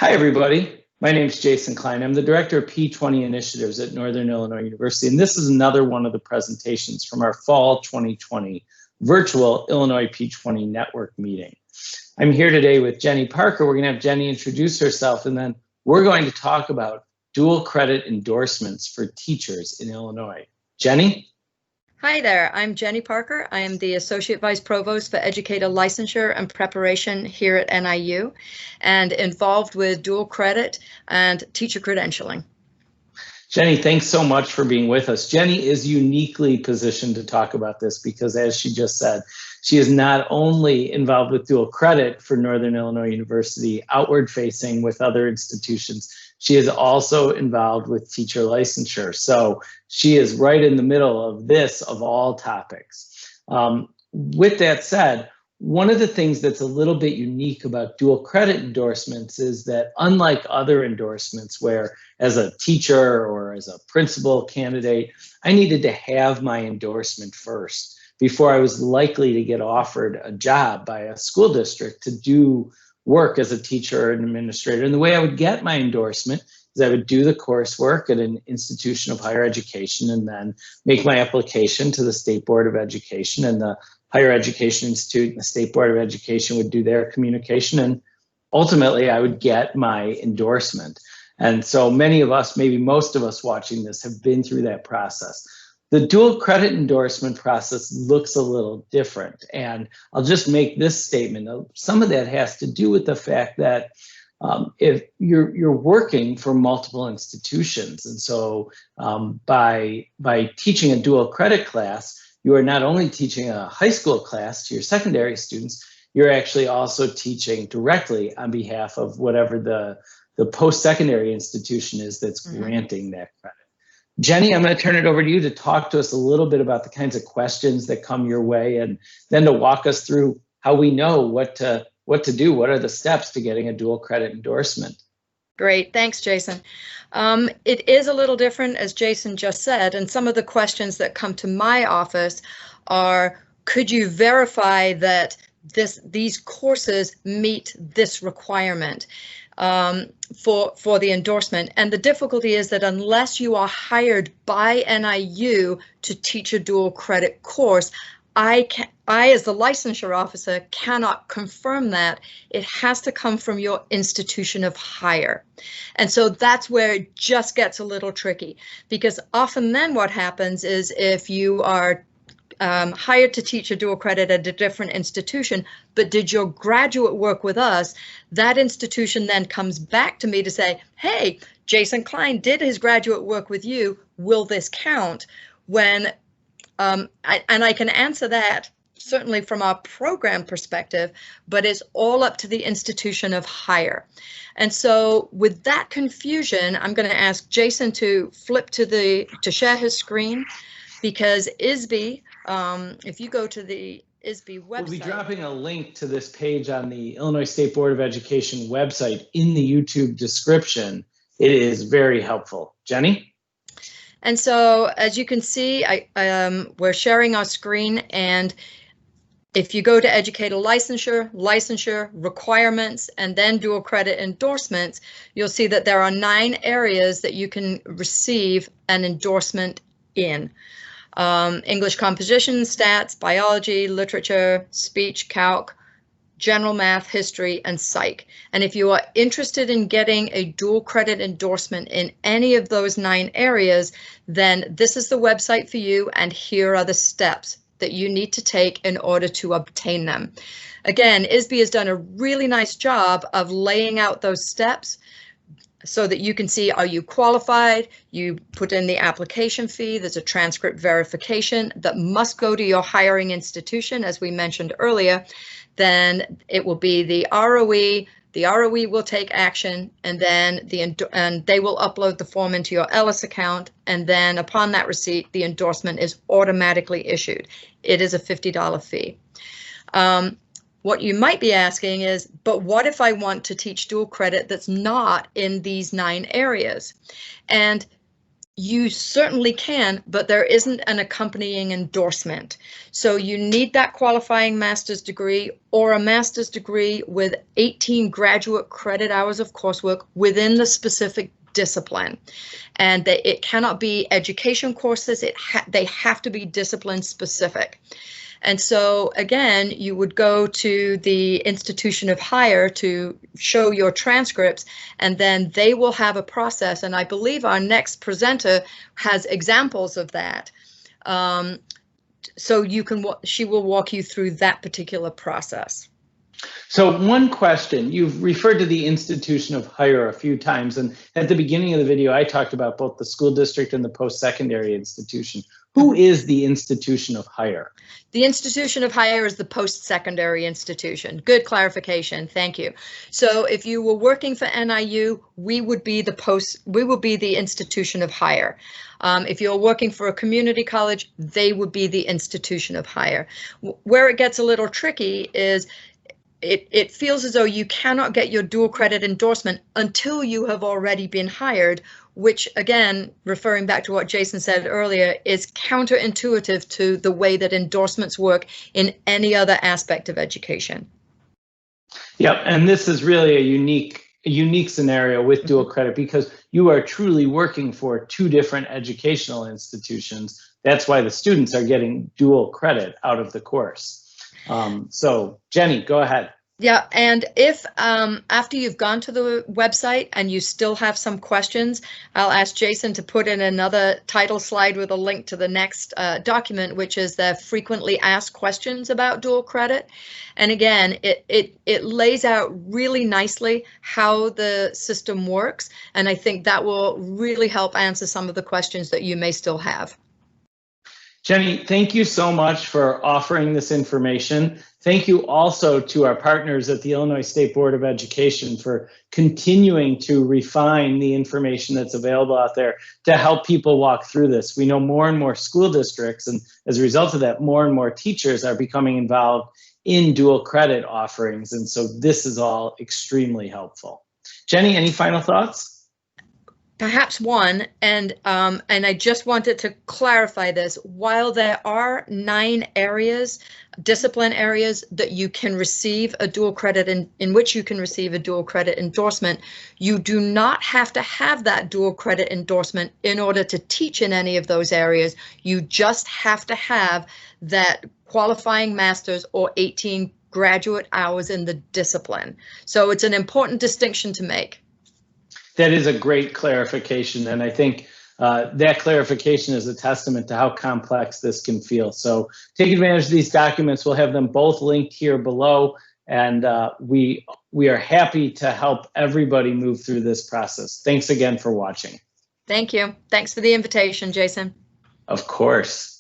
Hi, everybody. My name is Jason Klein. I'm the Director of P20 Initiatives at Northern Illinois University, and this is another one of the presentations from our Fall 2020 virtual Illinois P20 Network meeting. I'm here today with Jenny Parker. We're going to have Jenny introduce herself, and then we're going to talk about dual credit endorsements for teachers in Illinois. Jenny? Hi there, I'm Jenny Parker. I am the Associate Vice Provost for Educator Licensure and Preparation here at NIU and involved with dual credit and teacher credentialing. Jenny, thanks so much for being with us. Jenny is uniquely positioned to talk about this because, as she just said, she is not only involved with dual credit for Northern Illinois University, outward facing with other institutions, she is also involved with teacher licensure. So she is right in the middle of this of all topics. With that said, one of the things that's a little bit unique about dual credit endorsements is that, unlike other endorsements where as a teacher or as a principal candidate, I needed to have my endorsement first before I was likely to get offered a job by a school district to do work as a teacher or an administrator. And the way I would get my endorsement is I would do the coursework at an institution of higher education and then make my application to the State Board of Education, and the Higher Education Institute and the State Board of Education would do their communication, and ultimately I would get my endorsement. And so many of us, maybe most of us watching this, have been through that process. The dual credit endorsement process looks a little different, and I'll just make this statement. Some of that has to do with the fact that if you're working for multiple institutions, and so by teaching a dual credit class, you are not only teaching a high school class to your secondary students, you're actually also teaching directly on behalf of whatever the post-secondary institution is that's granting that credit. Jenny, I'm going to turn it over to you to talk to us a little bit about the kinds of questions that come your way, and then to walk us through how we know what to do. What are the steps to getting a dual credit endorsement? Great, thanks, Jason. It is a little different, as Jason just said, and some of the questions that come to my office are, could you verify that these courses meet this requirement for the endorsement? And the difficulty is that unless you are hired by NIU to teach a dual credit course, I, as the licensure officer, cannot confirm that. It has to come from your institution of hire. And so that's where it just gets a little tricky, because often then what happens is if you are hired to teach a dual credit at a different institution, but did your graduate work with us, that institution then comes back to me to say, hey, Jason Klein did his graduate work with you, will this count? When I can answer that certainly from our program perspective, but it's all up to the institution of hire. And so with that confusion, I'm going to ask Jason to flip to share his screen, because ISBE, if you go to the ISBE website. We'll be dropping a link to this page on the Illinois State Board of Education website in the YouTube description. It is very helpful. Jenny? And so, as you can see, we're sharing our screen, and if you go to Educator Licensure, Requirements, and then Dual Credit Endorsements, you'll see that there are 9 areas that you can receive an endorsement in. English composition, stats, biology, literature, speech, calc, general math, history, and psych. And if you are interested in getting a dual credit endorsement in any of those 9 areas, then this is the website for you, and here are the steps that you need to take in order to obtain them. Again, ISBE has done a really nice job of laying out those steps so that you can see, are you qualified? You put in the application fee. There's a transcript verification that must go to your hiring institution, as we mentioned earlier. Then it will be the ROE. The ROE will take action, and then they will upload the form into your Ellis account, and then upon that receipt, the endorsement is automatically issued. It is a $50 fee. What you might be asking is, but what if I want to teach dual credit that's not in these 9 areas? And You certainly can, but there isn't an accompanying endorsement. So you need that qualifying master's degree or a master's degree with 18 graduate credit hours of coursework within the specific discipline. And it cannot be education courses. They have to be discipline specific. And so, again, you would go to the institution of hire to show your transcripts, and then they will have a process. And I believe our next presenter has examples of that. So she will walk you through that particular process. So one question, you've referred to the institution of hire a few times, and at the beginning of the video, I talked about both the school district and the post-secondary institution. Who is the institution of hire? The institution of hire is the post-secondary institution. Good clarification. Thank you. So if you were working for NIU, we would be the institution of hire. If you're working for a community college, they would be the institution of hire. Where it gets a little tricky is it feels as though you cannot get your dual credit endorsement until you have already been hired, which, again, referring back to what Jason said earlier, is counterintuitive to the way that endorsements work in any other aspect of education. Yep, and this is really a unique scenario with dual credit because you are truly working for two different educational institutions. That's why the students are getting dual credit out of the course. So Jenny, go ahead. Yeah, and if after you've gone to the website and you still have some questions, I'll ask Jason to put in another title slide with a link to the next document, which is the frequently asked questions about dual credit. And again, it lays out really nicely how the system works, and I think that will really help answer some of the questions that you may still have. Jenny, thank you so much for offering this information. Thank you also to our partners at the Illinois State Board of Education for continuing to refine the information that's available out there to help people walk through this. We know more and more school districts, and as a result of that, more and more teachers are becoming involved in dual credit offerings. And so this is all extremely helpful. Jenny, any final thoughts? Perhaps one, and I just wanted to clarify this. While there are 9 areas, discipline areas that you can receive a dual credit in which you can receive a dual credit endorsement, you do not have to have that dual credit endorsement in order to teach in any of those areas. You just have to have that qualifying master's or 18 graduate hours in the discipline. So it's an important distinction to make. That is a great clarification, and I think that clarification is a testament to how complex this can feel. So take advantage of these documents. We'll have them both linked here below, and we are happy to help everybody move through this process. Thanks again for watching. Thank you. Thanks for the invitation, Jason. Of course.